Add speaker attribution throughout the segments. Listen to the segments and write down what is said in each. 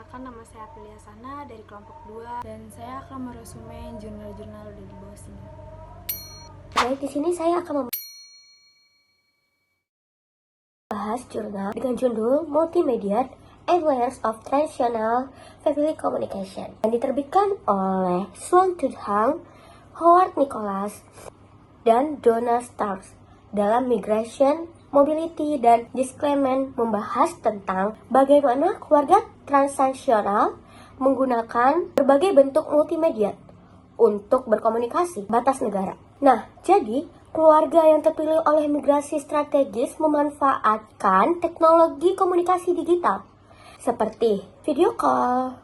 Speaker 1: Perkenalkan, nama saya Aprilia Sana dari kelompok 2 dan saya akan meresume jurnal-jurnal di bawah sini.
Speaker 2: Baik, di sini saya akan membahas jurnal dengan judul Multimedia and Layers of Traditional Family Communication yang diterbitkan oleh Sloan Tudham, Howard Nicholas, dan Donna Starks dalam Migration, Mobility, dan Discernment, membahas tentang bagaimana keluarga transnasional menggunakan berbagai bentuk multimedia untuk berkomunikasi batas negara. Nah, jadi keluarga yang terpilih oleh migrasi strategis memanfaatkan teknologi komunikasi digital seperti video call,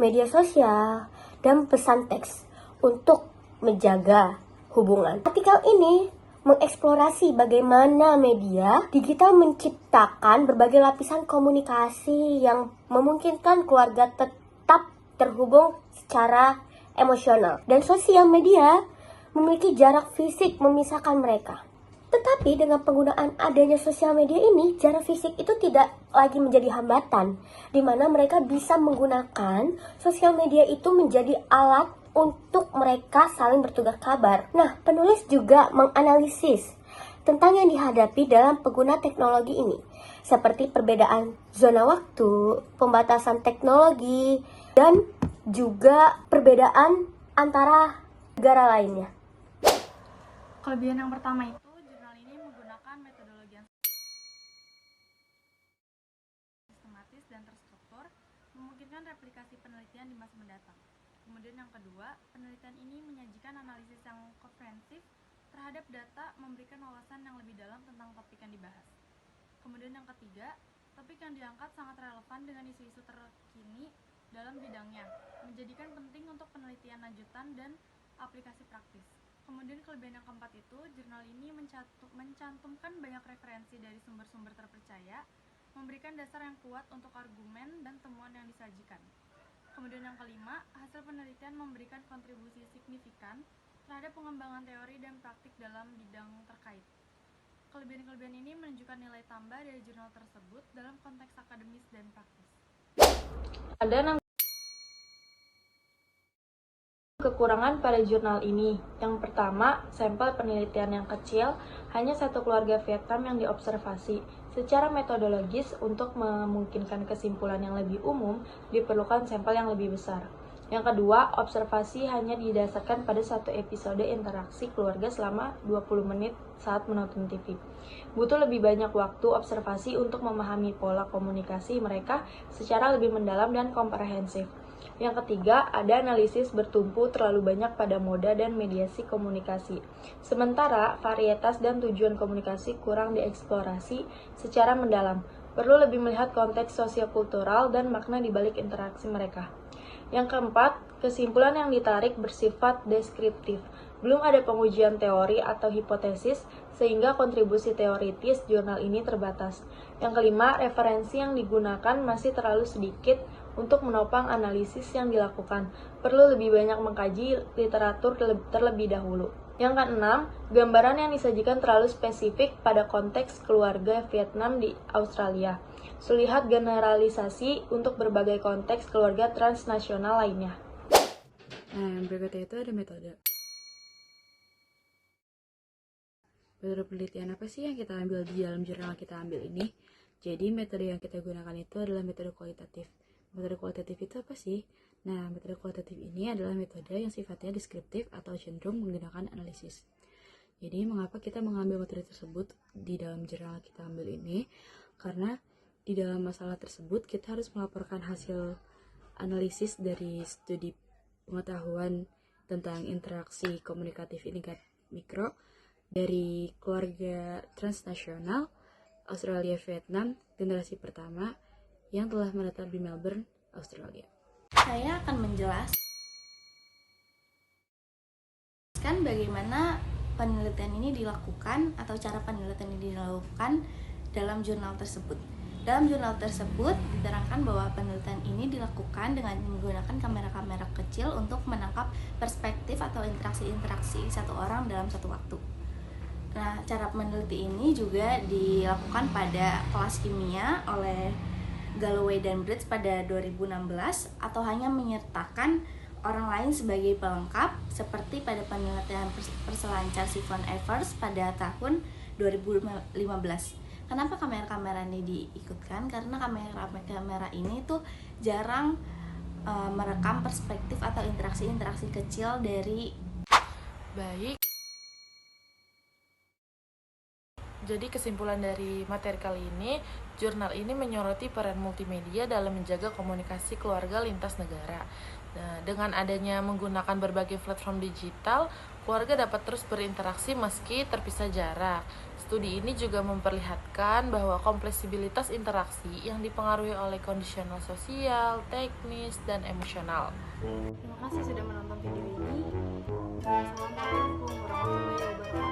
Speaker 2: media sosial, dan pesan teks untuk menjaga hubungan. Artikel ini mengeksplorasi bagaimana media digital menciptakan berbagai lapisan komunikasi yang memungkinkan keluarga tetap terhubung secara emosional. Dan sosial media memiliki jarak fisik memisahkan mereka. Tetapi dengan penggunaan adanya sosial media ini, jarak fisik itu tidak lagi menjadi hambatan, di mana mereka bisa menggunakan sosial media itu menjadi alat untuk mereka saling bertukar kabar. Nah, penulis juga menganalisis tentang yang dihadapi dalam pengguna teknologi ini, seperti perbedaan zona waktu, pembatasan teknologi, dan juga perbedaan antara negara lainnya.
Speaker 1: Kelebihan yang pertama itu, jurnal ini menggunakan metodologi yang sistematis dan terstruktur, memungkinkan replikasi penelitian di masa mendatang. Kemudian yang kedua, penelitian ini menyajikan analisis yang komprehensif terhadap data, memberikan wawasan yang lebih dalam tentang topik yang dibahas. Kemudian yang ketiga, topik yang diangkat sangat relevan dengan isu-isu terkini dalam bidangnya, menjadikan penting untuk penelitian lanjutan dan aplikasi praktis. Kemudian kelebihan yang keempat itu, jurnal ini mencantumkan banyak referensi dari sumber-sumber terpercaya, memberikan dasar yang kuat untuk argumen dan temuan yang disajikan. Kemudian yang kelima, hasil penelitian memberikan kontribusi signifikan terhadap pengembangan teori dan praktik dalam bidang terkait. Kelebihan-kelebihan ini menunjukkan nilai tambah dari jurnal tersebut dalam konteks akademis dan praktis.
Speaker 3: Ada kekurangan pada jurnal ini. Yang pertama, sampel penelitian yang kecil, hanya satu keluarga Vietnam yang diobservasi. Secara metodologis, untuk memungkinkan kesimpulan yang lebih umum, diperlukan sampel yang lebih besar. Yang kedua, observasi hanya didasarkan pada satu episode interaksi keluarga selama 20 menit saat menonton TV. Butuh lebih banyak waktu observasi untuk memahami pola komunikasi mereka secara lebih mendalam dan komprehensif. Yang ketiga, ada analisis bertumpu terlalu banyak pada moda dan mediasi komunikasi. Sementara, varietas dan tujuan komunikasi kurang dieksplorasi secara mendalam. Perlu lebih melihat konteks sosiokultural dan makna di balik interaksi mereka. Yang keempat, kesimpulan yang ditarik bersifat deskriptif. Belum ada pengujian teori atau hipotesis, sehingga kontribusi teoritis jurnal ini terbatas. Yang kelima, referensi yang digunakan masih terlalu sedikit untuk menopang analisis yang dilakukan. Perlu lebih banyak mengkaji literatur terlebih dahulu. Yang keenam, gambaran yang disajikan terlalu spesifik pada konteks keluarga Vietnam di Australia. Lihat generalisasi untuk berbagai konteks keluarga transnasional lainnya.
Speaker 4: Nah, berikutnya itu ada metode. Metode penelitian apa sih yang kita ambil di dalam jurnal kita ambil ini? Jadi metode yang kita gunakan itu adalah metode kualitatif. Metode kualitatif itu apa sih? Nah, metode kualitatif ini adalah metode yang sifatnya deskriptif atau cenderung menggunakan analisis. Jadi, mengapa kita mengambil metode tersebut di dalam jurnal kita ambil ini? Karena di dalam masalah tersebut kita harus melaporkan hasil analisis dari studi pengetahuan tentang interaksi komunikatif tingkat mikro dari keluarga transnasional Australia Vietnam generasi pertama yang telah menetap di Melbourne, Australia.
Speaker 1: Saya akan menjelaskan bagaimana penelitian ini dilakukan atau cara penelitian ini dilakukan dalam jurnal tersebut. Dalam jurnal tersebut diterangkan bahwa penelitian ini dilakukan dengan menggunakan kamera-kamera kecil untuk menangkap perspektif atau interaksi-interaksi satu orang dalam satu waktu. Nah, cara meneliti ini juga dilakukan pada kelas kimia oleh
Speaker 5: Galloway dan Bridge pada 2016 atau hanya menyertakan orang lain sebagai pelengkap seperti pada penelitian perselancar Sifon Evers pada tahun 2015. Kenapa kamera-kamera ini diikutkan? Karena kamera ini tuh jarang merekam perspektif atau interaksi-interaksi kecil dari.
Speaker 6: Baik. Jadi kesimpulan dari materi kali ini, jurnal ini menyoroti peran multimedia dalam menjaga komunikasi keluarga lintas negara. Nah, dengan adanya menggunakan berbagai platform digital, keluarga dapat terus berinteraksi meski terpisah jarak. Studi ini juga memperlihatkan bahwa kompleksibilitas interaksi yang dipengaruhi oleh kondisional sosial, teknis, dan emosional.
Speaker 1: Terima kasih sudah menonton video ini. Wassalamualaikum warahmatullahi wabarakatuh.